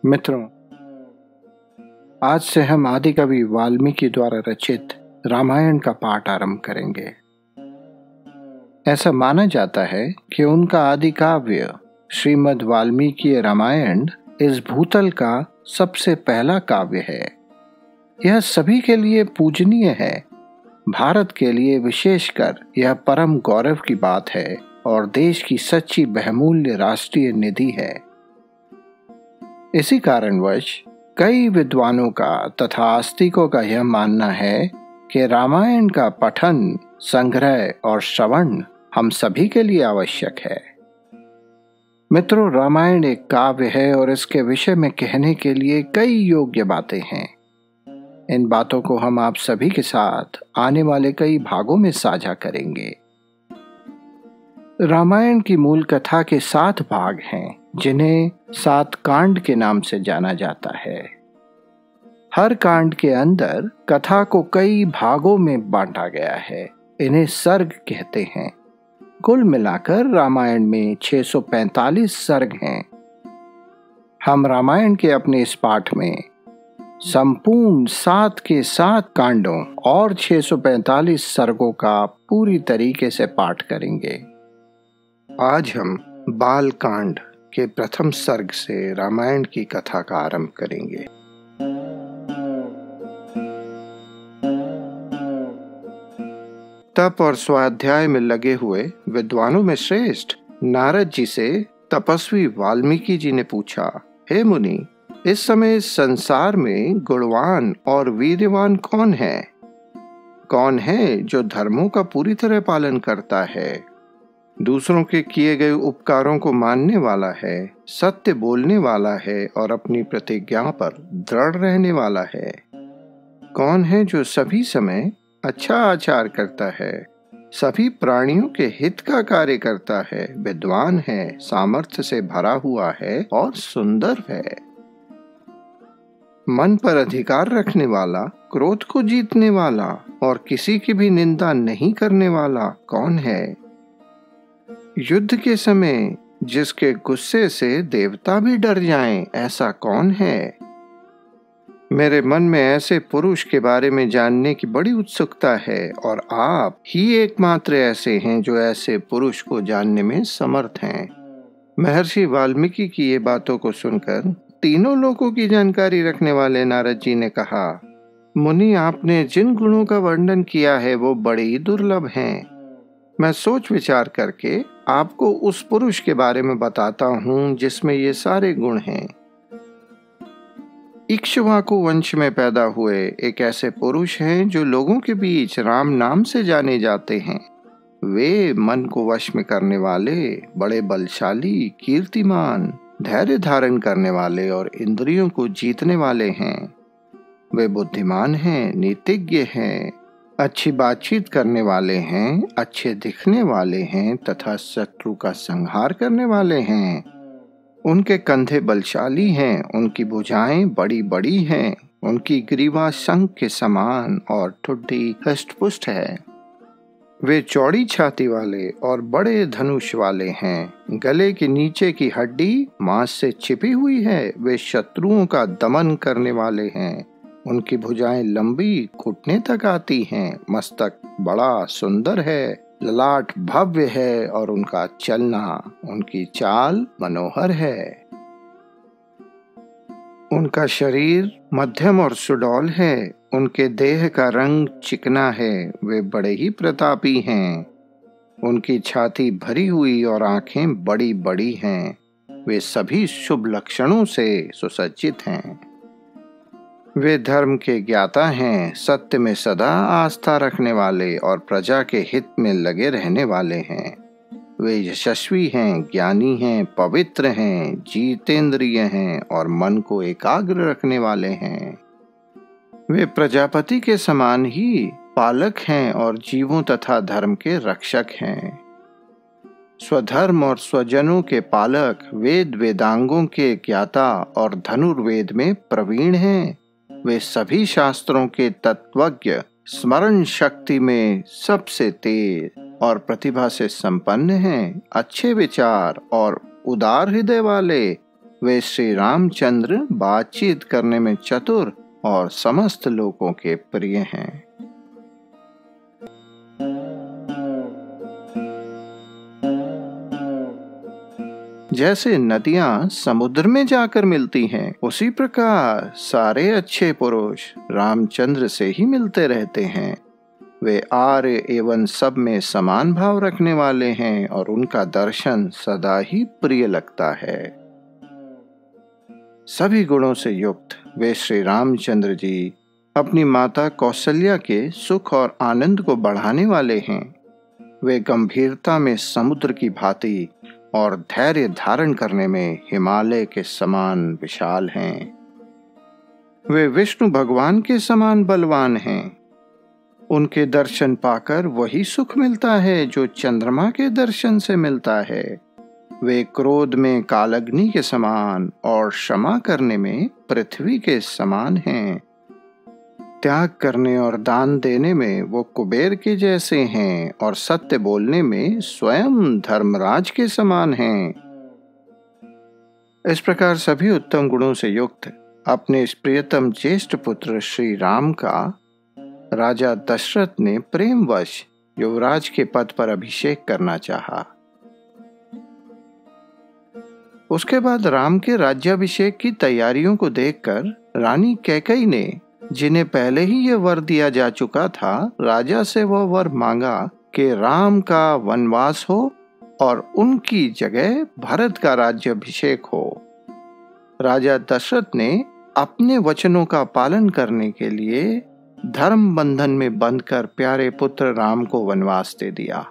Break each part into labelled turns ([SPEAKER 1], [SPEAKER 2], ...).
[SPEAKER 1] मित्रों, आज से हम आदिकवि वाल्मीकि द्वारा रचित रामायण का पाठ आरंभ करेंगे। ऐसा माना जाता है कि उनका आदि काव्य श्रीमद् वाल्मीकि रामायण इस भूतल का सबसे पहला काव्य है। यह सभी के लिए पूजनीय है। भारत के लिए विशेषकर यह परम गौरव की बात है और देश की सच्ची बहुमूल्य राष्ट्रीय निधि है। इसी कारणवश कई विद्वानों का तथा आस्तिकों का यह मानना है कि रामायण का पठन, संग्रह और श्रवण हम सभी के लिए आवश्यक है। मित्रों, रामायण एक काव्य है और इसके विषय में कहने के लिए कई योग्य बातें हैं। इन बातों को हम आप सभी के साथ आने वाले कई भागों में साझा करेंगे। रामायण की मूल कथा के 7 भाग हैं, जिन्हें 7 कांड के नाम से जाना जाता है। हर कांड के अंदर कथा को कई भागों में बांटा गया है। इन्हें सर्ग कहते हैं। कुल मिलाकर रामायण में 645 सर्ग हैं। हम रामायण के अपने इस पाठ में संपूर्ण 7 के 7 कांडों और 645 सर्गों का पूरी तरीके से पाठ करेंगे। आज हम बाल कांड के प्रथम सर्ग से रामायण की कथा का आरंभ करेंगे। तप और स्वाध्याय में लगे हुए विद्वानों में श्रेष्ठ नारद जी से तपस्वी वाल्मीकि जी ने पूछा, हे मुनि, इस समय इस संसार में गुणवान और वीर्यवान कौन है? कौन है जो धर्मों का पूरी तरह पालन करता है, दूसरों के किए गए उपकारों को मानने वाला है, सत्य बोलने वाला है और अपनी प्रतिज्ञा पर दृढ़ रहने वाला है? कौन है जो सभी समय अच्छा आचार करता है, सभी प्राणियों के हित का कार्य करता है, विद्वान है, सामर्थ्य से भरा हुआ है और सुंदर है? मन पर अधिकार रखने वाला, क्रोध को जीतने वाला और किसी की भी निंदा नहीं करने वाला कौन है? युद्ध के समय जिसके गुस्से से देवता भी डर जाएं, ऐसा कौन है? मेरे मन में ऐसे पुरुष के बारे में जानने की बड़ी उत्सुकता है और आप ही एकमात्र ऐसे हैं जो ऐसे पुरुष को जानने में समर्थ हैं। महर्षि वाल्मीकि की ये बातों को सुनकर तीनों लोकों की जानकारी रखने वाले नारद जी ने कहा, मुनि, आपने जिन गुणों का वर्णन किया है वो बड़े ही दुर्लभ हैं। मैं सोच विचार करके आपको उस पुरुष के बारे में बताता हूँ जिसमें ये सारे गुण हैं। इक्ष्वाकु वंश में पैदा हुए एक ऐसे पुरुष हैं जो लोगों के बीच राम नाम से जाने जाते हैं। वे मन को वश में करने वाले, बड़े बलशाली, कीर्तिमान, धैर्य धारण करने वाले और इंद्रियों को जीतने वाले हैं। वे बुद्धिमान हैं, नीतिज्ञ हैं, अच्छी बातचीत करने वाले हैं, अच्छे दिखने वाले हैं तथा शत्रु का संहार करने वाले हैं। उनके कंधे बलशाली हैं, उनकी भुजाएं बड़ी बड़ी हैं, उनकी ग्रीवा शंख के समान और ठुड्डी हष्टपुष्ट है। वे चौड़ी छाती वाले और बड़े धनुष वाले हैं। गले के नीचे की हड्डी मांस से छिपी हुई है। वे शत्रुओं का दमन करने वाले हैं। उनकी भुजाएं लंबी, घुटने तक आती हैं। मस्तक बड़ा सुंदर है, ललाट भव्य है और उनका चलना, उनकी चाल मनोहर है। उनका शरीर मध्यम और सुडौल है। उनके देह का रंग चिकना है। वे बड़े ही प्रतापी हैं। उनकी छाती भरी हुई और आंखें बड़ी बड़ी हैं। वे सभी शुभ लक्षणों से सुसज्जित हैं। वे धर्म के ज्ञाता हैं, सत्य में सदा आस्था रखने वाले और प्रजा के हित में लगे रहने वाले हैं। वे यशस्वी हैं, ज्ञानी हैं, पवित्र हैं, जितेंद्रिय हैं और मन को एकाग्र रखने वाले हैं। वे प्रजापति के समान ही पालक हैं और जीवों तथा धर्म के रक्षक हैं। स्वधर्म और स्वजनों के पालक, वेद वेदांगों के ज्ञाता और धनुर्वेद में प्रवीण हैं। वे सभी शास्त्रों के तत्वज्ञ, स्मरण शक्ति में सबसे तेज और प्रतिभा से संपन्न हैं। अच्छे विचार और उदार हृदय वाले, वे श्री रामचंद्र बातचीत करने में चतुर और समस्त लोगों के प्रिय हैं। जैसे नदियां समुद्र में जाकर मिलती हैं, उसी प्रकार सारे अच्छे पुरुष रामचंद्र से ही मिलते रहते हैं। वे आर्य एवं सब में समान भाव रखने वाले हैं और उनका दर्शन सदा ही प्रिय लगता है। सभी गुणों से युक्त वे श्री रामचंद्र जी अपनी माता कौशल्या के सुख और आनंद को बढ़ाने वाले हैं। वे गंभीरता में समुद्र की भांति और धैर्य धारण करने में हिमालय के समान विशाल हैं। वे विष्णु भगवान के समान बलवान हैं। उनके दर्शन पाकर वही सुख मिलता है जो चंद्रमा के दर्शन से मिलता है। वे क्रोध में कालअग्नि के समान और क्षमा करने में पृथ्वी के समान हैं। त्याग करने और दान देने में वो कुबेर के जैसे हैं और सत्य बोलने में स्वयं धर्मराज के समान हैं। इस प्रकार सभी उत्तम गुणों से युक्त अपने इस प्रियतम ज्येष्ठ पुत्र श्री राम का राजा दशरथ ने प्रेमवश युवराज के पद पर अभिषेक करना चाहा। उसके बाद राम के राज्याभिषेक की तैयारियों को देखकर रानी कैकेयी ने, जिन्हें पहले ही यह वर दिया जा चुका था, राजा से वह वर मांगा कि राम का वनवास हो और उनकी जगह भरत का राज्याभिषेक हो। राजा दशरथ ने अपने वचनों का पालन करने के लिए धर्म बंधन में बंधकर प्यारे पुत्र राम को वनवास दे दिया।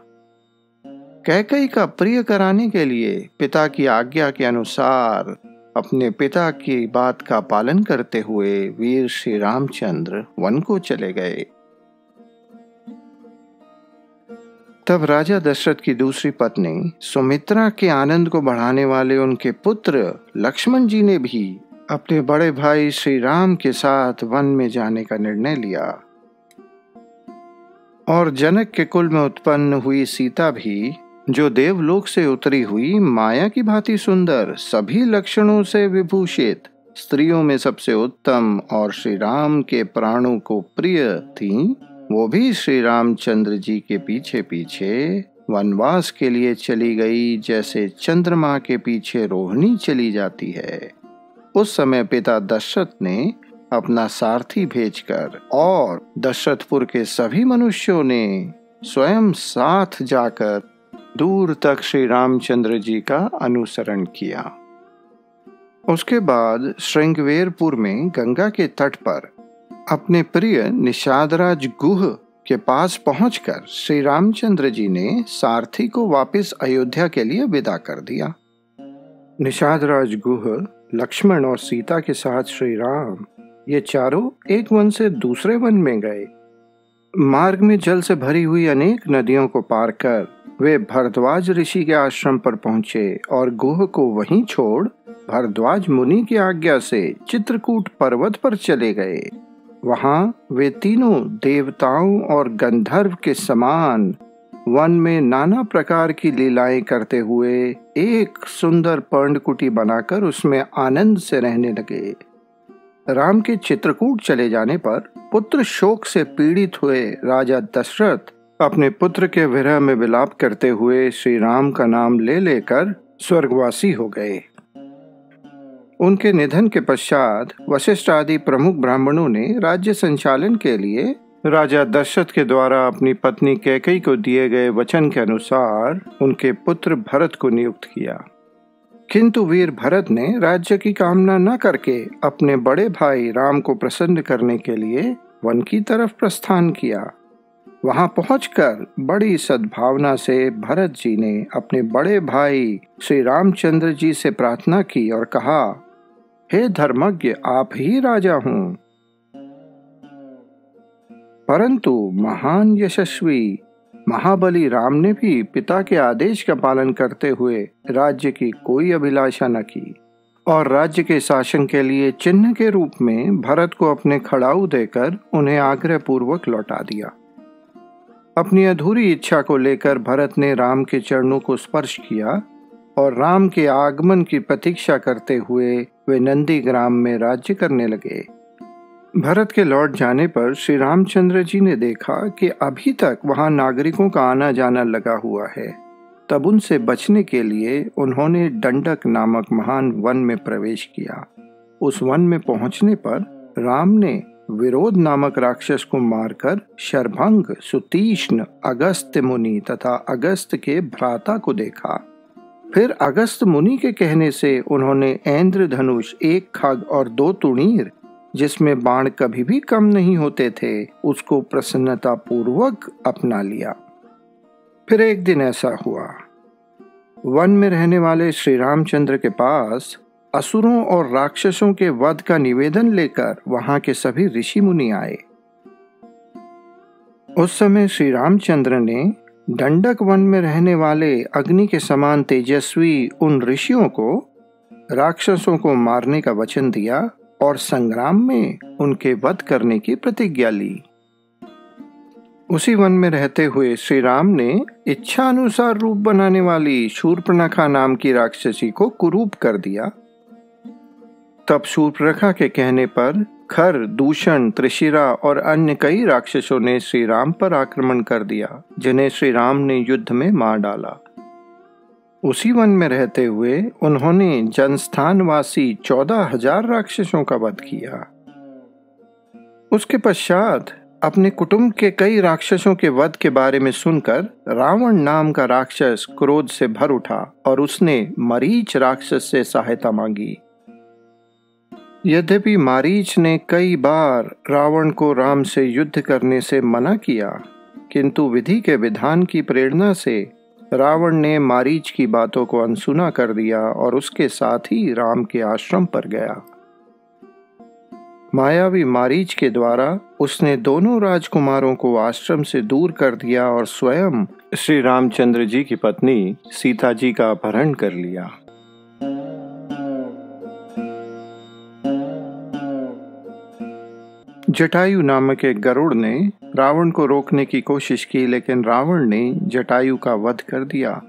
[SPEAKER 1] कैकेयी का प्रिय कराने के लिए पिता की आज्ञा के अनुसार अपने पिता की बात का पालन करते हुए वीर श्री रामचंद्र वन को चले गए। तब राजा दशरथ की दूसरी पत्नी सुमित्रा के आनंद को बढ़ाने वाले उनके पुत्र लक्ष्मण जी ने भी अपने बड़े भाई श्री राम के साथ वन में जाने का निर्णय लिया। और जनक के कुल में उत्पन्न हुई सीता भी, जो देवलोक से उतरी हुई माया की भांति सुंदर, सभी लक्षणों से विभूषित, स्त्रियों में सबसे उत्तम और श्री राम के प्राणों को प्रिय थीं, वो भी श्री रामचंद्र जी के पीछे पीछे वनवास के लिए चली गई, जैसे चंद्रमा के पीछे रोहिणी चली जाती है। उस समय पिता दशरथ ने अपना सारथी भेजकर और दशरथपुर के सभी मनुष्यों ने स्वयं साथ जाकर दूर तक श्री रामचंद्र जी का अनुसरण किया। उसके बाद श्रृंगवेरपुर में गंगा के तट पर अपने प्रिय निषादराज गुह के पास पहुंचकर श्री रामचंद्र जी ने सारथी को वापस अयोध्या के लिए विदा कर दिया। निषादराज गुह, लक्ष्मण और सीता के साथ श्री राम ये चारों एक वन से दूसरे वन में गए। मार्ग में जल से भरी हुई अनेक नदियों को पार कर वे भरद्वाज ऋषि के आश्रम पर पहुंचे और गुह को वहीं छोड़ भरद्वाज मुनि की आज्ञा से चित्रकूट पर्वत पर चले गए। वहां वे तीनों देवताओं और गंधर्व के समान वन में नाना प्रकार की लीलाएं करते हुए एक सुंदर पर्णकुटी बनाकर उसमें आनंद से रहने लगे। राम के चित्रकूट चले जाने पर पुत्र शोक से पीड़ित हुए राजा दशरथ अपने पुत्र के विरह में विलाप करते हुए श्री राम का नाम ले लेकर स्वर्गवासी हो गए। उनके निधन के पश्चात वशिष्ठ आदि प्रमुख ब्राह्मणों ने राज्य संचालन के लिए राजा दशरथ के द्वारा अपनी पत्नी कैकेयी को दिए गए वचन के अनुसार उनके पुत्र भरत को नियुक्त किया। किंतु वीर भरत ने राज्य की कामना न करके अपने बड़े भाई राम को प्रसन्न करने के लिए वन की तरफ प्रस्थान किया। वहां पहुंचकर बड़ी सद्भावना से भरत जी ने अपने बड़े भाई श्री रामचंद्र जी से प्रार्थना की और कहा, हे धर्मज्ञ, आप ही राजा हों। परंतु महान यशस्वी महाबली राम ने भी पिता के आदेश का पालन करते हुए राज्य की कोई अभिलाषा न की और राज्य के शासन के लिए चिन्ह के रूप में भरत को अपने खड़ाऊ देकर उन्हें आग्रह पूर्वक लौटा दिया। अपनी अधूरी इच्छा को लेकर भरत ने राम के चरणों को स्पर्श किया और राम के आगमन की प्रतीक्षा करते हुए वे नंदीग्राम में राज्य करने लगे। भरत के लौट जाने पर श्री रामचंद्र जी ने देखा कि अभी तक वहां नागरिकों का आना जाना लगा हुआ है। तब उनसे बचने के लिए उन्होंने दंडक नामक महान वन में प्रवेश किया। उस वन में पहुंचने पर राम ने विरोध नामक राक्षस को मारकर शरभंग, सुतीक्ष्ण, अगस्त्य मुनि तथा अगस्त के भ्राता को देखा। फिर अगस्त मुनि के कहने से उन्होंने ऐन्द्र धनुष, 1 खग और 2 तुणीर, जिसमें बाण कभी भी कम नहीं होते थे, उसको प्रसन्नता पूर्वक अपना लिया। फिर एक दिन ऐसा हुआ, वन में रहने वाले श्री रामचंद्र के पास असुरों और राक्षसों के वध का निवेदन लेकर वहां के सभी ऋषि मुनि आए। उस समय श्री रामचंद्र ने दंडक वन में रहने वाले अग्नि के समान तेजस्वी उन ऋषियों को राक्षसों को मारने का वचन दिया और संग्राम में उनके वध करने की प्रतिज्ञा ली। उसी वन में रहते हुए श्री राम ने इच्छा अनुसार रूप बनाने वाली शूर्पणखा नाम की राक्षसी को कुरूप कर दिया। तब शूर्पणखा के कहने पर खर, दूषण, त्रिशिरा और अन्य कई राक्षसों ने श्री राम पर आक्रमण कर दिया, जिन्हें श्री राम ने युद्ध में मार डाला। उसी वन में रहते हुए उन्होंने जनस्थानवासी 14,000 राक्षसों का वध किया। उसके पश्चात अपने कुटुंब के कई राक्षसों के वध के बारे में सुनकर रावण नाम का राक्षस क्रोध से भर उठा और उसने मरीच राक्षस से सहायता मांगी। यद्यपि मारीच ने कई बार रावण को राम से युद्ध करने से मना किया, किंतु विधि के विधान की प्रेरणा से रावण ने मारीच की बातों को अनसुना कर दिया और उसके साथ ही राम के आश्रम पर गया। मायावी मारीच के द्वारा उसने दोनों राजकुमारों को आश्रम से दूर कर दिया और स्वयं श्री रामचंद्र जी की पत्नी सीता जी का अपहरण कर लिया। जटायु नामक एक गरुड़ ने रावण को रोकने की कोशिश की, लेकिन रावण ने जटायु का वध कर दिया।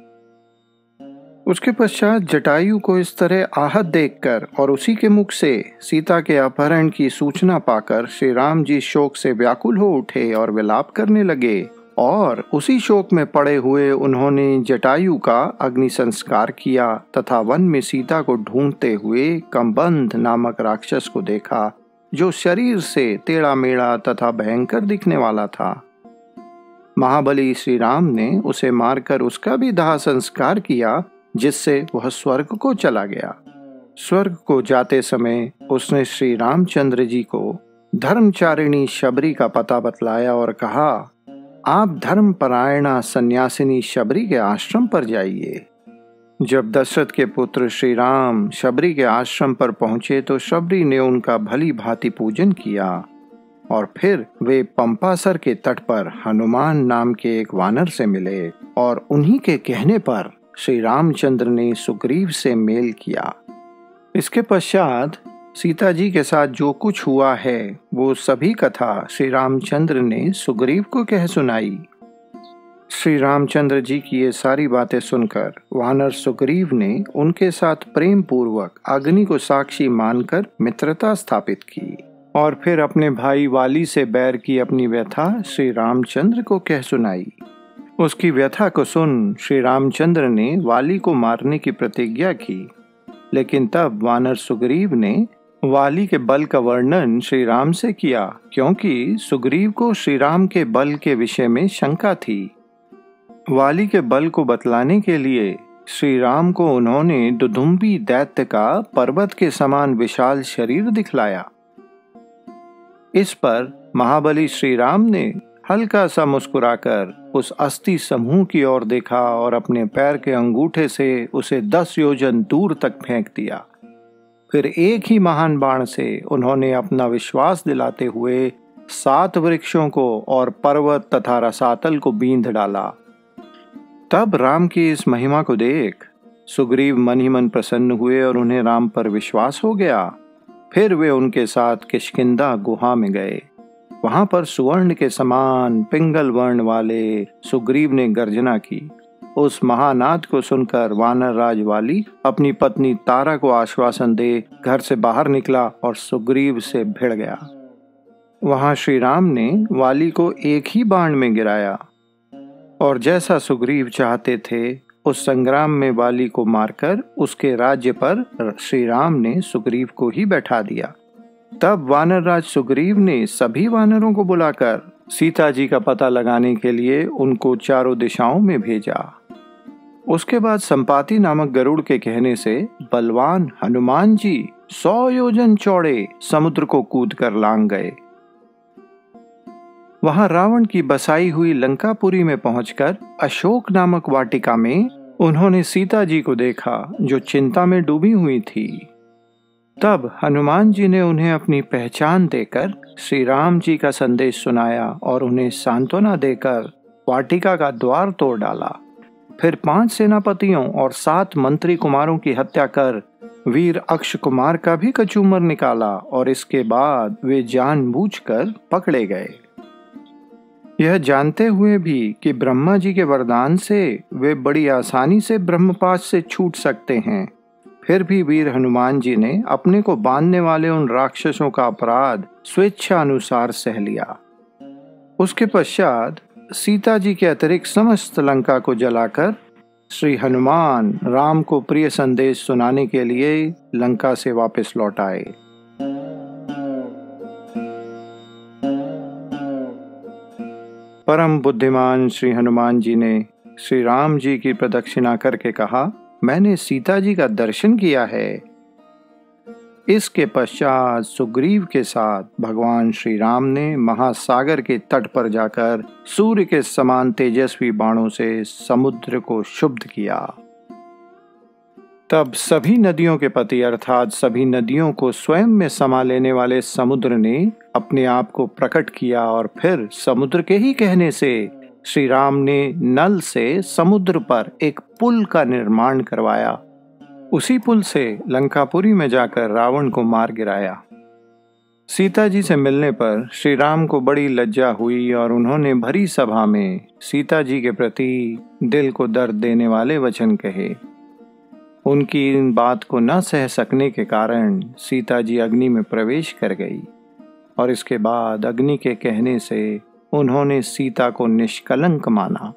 [SPEAKER 1] उसके पश्चात जटायु को इस तरह आहत देखकर और उसी के मुख से सीता के अपहरण की सूचना पाकर श्री राम जी शोक से व्याकुल हो उठे और विलाप करने लगे, और उसी शोक में पड़े हुए उन्होंने जटायु का अग्नि संस्कार किया तथा वन में सीता को ढूंढते हुए कंबंध नामक राक्षस को देखा, जो शरीर से टेढ़ा मेढ़ा तथा भयंकर दिखने वाला था। महाबली श्री राम ने उसे मारकर उसका भी दाह संस्कार किया, जिससे वह स्वर्ग को चला गया। स्वर्ग को जाते समय उसने श्री रामचंद्र जी को धर्मचारिणी शबरी का पता बतलाया और कहा, आप धर्मपरायणा सन्यासिनी शबरी के आश्रम पर जाइए। जब दशरथ के पुत्र श्री राम शबरी के आश्रम पर पहुंचे तो शबरी ने उनका भली भांति पूजन किया और फिर वे पंपासर के तट पर हनुमान नाम के एक वानर से मिले और उन्हीं के कहने पर श्री रामचंद्र ने सुग्रीव से मेल किया। इसके पश्चात सीता जी के साथ जो कुछ हुआ है वो सभी कथा श्री रामचंद्र ने सुग्रीव को कह सुनाई। श्री रामचंद्र जी की ये सारी बातें सुनकर वानर सुग्रीव ने उनके साथ प्रेम पूर्वक अग्नि को साक्षी मानकर मित्रता स्थापित की और फिर अपने भाई वाली से बैर की अपनी व्यथा श्री रामचंद्र को कह सुनाई। उसकी व्यथा को सुन श्री रामचंद्र ने वाली को मारने की प्रतिज्ञा की, लेकिन तब वानर सुग्रीव ने वाली के बल का वर्णन श्री राम से किया, क्योंकि सुग्रीव को श्री राम के बल के विषय में शंका थी। वाली के बल को बतलाने के लिए श्री राम को उन्होंने दुदुम्बी दैत्य का पर्वत के समान विशाल शरीर दिखलाया। इस पर महाबली श्री राम ने हल्का सा मुस्कुराकर उस अस्थि समूह की ओर देखा और अपने पैर के अंगूठे से उसे 10 योजन दूर तक फेंक दिया। फिर एक ही महान बाण से उन्होंने अपना विश्वास दिलाते हुए 7 वृक्षों को और पर्वत तथा रसातल को बींध डाला। तब राम की इस महिमा को देख सुग्रीव मन ही मन प्रसन्न हुए और उन्हें राम पर विश्वास हो गया। फिर वे उनके साथ किष्किंधा गुहा में गए। वहां पर सुवर्ण के समान पिंगल वर्ण वाले सुग्रीव ने गर्जना की, उस महानाद को सुनकर वानर राज वाली अपनी पत्नी तारा को आश्वासन दे घर से बाहर निकला और सुग्रीव से भिड़ गया। वहां श्री राम ने वाली को एक ही बाण में गिराया और जैसा सुग्रीव चाहते थे उस संग्राम में वाली को मारकर उसके राज्य पर श्री राम ने सुग्रीव को ही बैठा दिया। तब वानर राज सुग्रीव ने सभी वानरों को बुलाकर सीता जी का पता लगाने के लिए उनको चारों दिशाओं में भेजा। उसके बाद संपाति नामक गरुड़ के कहने से बलवान हनुमान जी 100 योजन चौड़े समुद्र को कूदकर लांग गए। वहां रावण की बसाई हुई लंकापुरी में पहुंचकर अशोक नामक वाटिका में उन्होंने सीता जी को देखा जो चिंता में डूबी हुई थी। तब हनुमान जी ने उन्हें अपनी पहचान देकर श्री राम जी का संदेश सुनाया और उन्हें सांत्वना देकर वाटिका का द्वार तोड़ डाला। फिर 5 सेनापतियों और 7 मंत्री कुमारों की हत्या कर वीर अक्ष कुमार का भी कचूमर निकाला और इसके बाद वे जानबूझकर पकड़े गए। यह जानते हुए भी कि ब्रह्मा जी के वरदान से वे बड़ी आसानी से ब्रह्मपाश से छूट सकते हैं, फिर भी वीर हनुमान जी ने अपने को बांधने वाले उन राक्षसों का अपराध स्वेच्छा अनुसार सह लिया। उसके पश्चात सीता जी के अतिरिक्त समस्त लंका को जलाकर श्री हनुमान राम को प्रिय संदेश सुनाने के लिए लंका से वापस लौट आए। परम बुद्धिमान श्री हनुमान जी ने श्री राम जी की प्रदक्षिणा करके कहा, मैंने सीता जी का दर्शन किया है। इसके पश्चात सुग्रीव के साथ भगवान श्री राम ने महासागर के तट पर जाकर सूर्य के समान तेजस्वी बाणों से समुद्र को शुद्ध किया। तब सभी नदियों के पति अर्थात सभी नदियों को स्वयं में समा लेने वाले समुद्र ने अपने आप को प्रकट किया और फिर समुद्र के ही कहने से श्री राम ने नल से समुद्र पर एक पुल का निर्माण करवाया। उसी पुल से लंकापुरी में जाकर रावण को मार गिराया। सीता जी से मिलने पर श्री राम को बड़ी लज्जा हुई और उन्होंने भरी सभा में सीता जी के प्रति दिल को दर्द देने वाले वचन कहे। उनकी इन बात को न सह सकने के कारण सीता जी अग्नि में प्रवेश कर गई और इसके बाद अग्नि के कहने से उन्होंने सीता को निष्कलंक माना।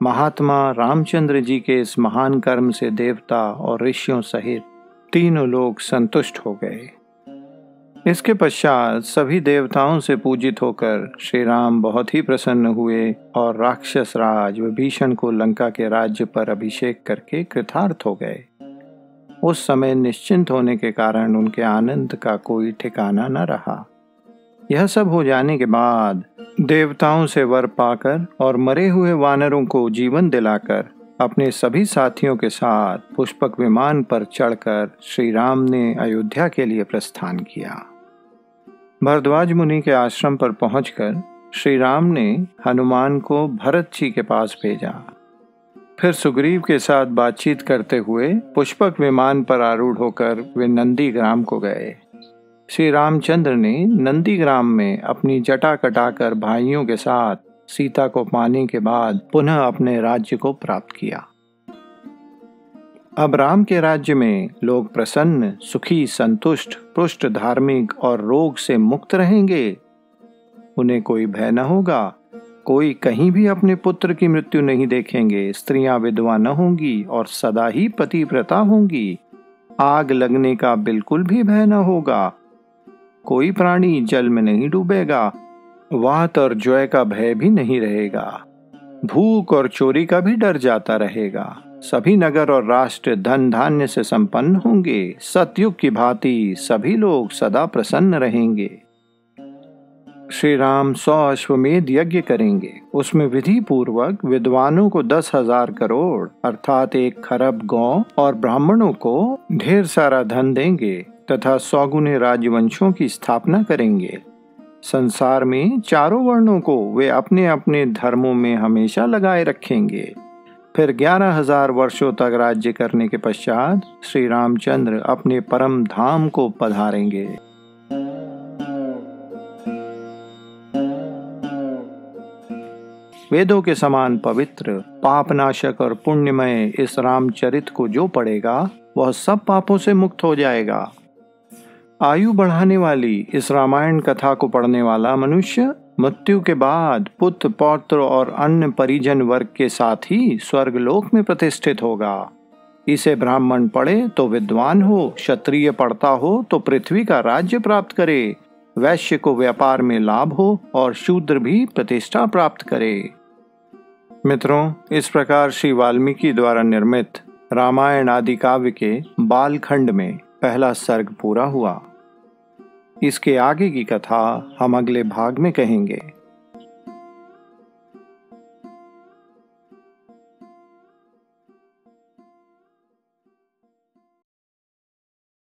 [SPEAKER 1] महात्मा रामचंद्र जी के इस महान कर्म से देवता और ऋषियों सहित तीनों लोग संतुष्ट हो गए। इसके पश्चात सभी देवताओं से पूजित होकर श्री राम बहुत ही प्रसन्न हुए और राक्षस राज विभीषण को लंका के राज्य पर अभिषेक करके कृतार्थ हो गए। उस समय निश्चिंत होने के कारण उनके आनंद का कोई ठिकाना न रहा। यह सब हो जाने के बाद देवताओं से वर पाकर और मरे हुए वानरों को जीवन दिलाकर अपने सभी साथियों के साथ पुष्पक विमान पर चढ़कर श्री राम ने अयोध्या के लिए प्रस्थान किया। भरद्वाज मुनि के आश्रम पर पहुंचकर श्री राम ने हनुमान को भरत जी के पास भेजा। फिर सुग्रीव के साथ बातचीत करते हुए पुष्पक विमान पर आरूढ़ होकर वे नंदीग्राम को गए। श्री रामचंद्र ने नंदीग्राम में अपनी जटा कटाकर भाइयों के साथ सीता को पाने के बाद पुनः अपने राज्य को प्राप्त किया। अब राम के राज्य में लोग प्रसन्न, सुखी, संतुष्ट, पुष्ट, धार्मिक और रोग से मुक्त रहेंगे। उन्हें कोई भय न होगा, कोई कहीं भी अपने पुत्र की मृत्यु नहीं देखेंगे, स्त्रियां विधवा न होंगी और सदा ही पतिव्रता होंगी। आग लगने का बिल्कुल भी भय न होगा, कोई प्राणी जल में नहीं डूबेगा, वात और ज्वर का भय भी नहीं रहेगा, भूख और चोरी का भी डर जाता रहेगा। सभी नगर और राष्ट्र धन धान्य से संपन्न होंगे। सतयुग की भांति सभी लोग सदा प्रसन्न रहेंगे। श्री राम 100 अश्वमेध यज्ञ करेंगे। उसमें विधि पूर्वक विद्वानों को 10,000 करोड़ अर्थात 1 खरब गौ और ब्राह्मणों को ढेर सारा धन देंगे तथा 100 गुने राजवंशों की स्थापना करेंगे। संसार में चारों वर्णों को वे अपने अपने धर्मों में हमेशा लगाए रखेंगे। फिर 11,000 वर्षों तक राज्य करने के पश्चात श्री रामचंद्र अपने परम धाम को पधारेंगे। वेदों के समान पवित्र, पापनाशक और पुण्यमय इस रामचरित को जो पढ़ेगा वह सब पापों से मुक्त हो जाएगा। आयु बढ़ाने वाली इस रामायण कथा को पढ़ने वाला मनुष्य मृत्यु के बाद पुत्र, पौत्र और अन्य परिजन वर्ग के साथ ही स्वर्गलोक में प्रतिष्ठित होगा। इसे ब्राह्मण पढ़े तो विद्वान हो, क्षत्रिय पढ़ता हो तो पृथ्वी का राज्य प्राप्त करे, वैश्य को व्यापार में लाभ हो और शूद्र भी प्रतिष्ठा प्राप्त करे। मित्रों, इस प्रकार श्री वाल्मीकि द्वारा निर्मित रामायण आदि काव्य के बालखंड में पहला सर्ग पूरा हुआ। इसके आगे की कथा हम अगले भाग में कहेंगे।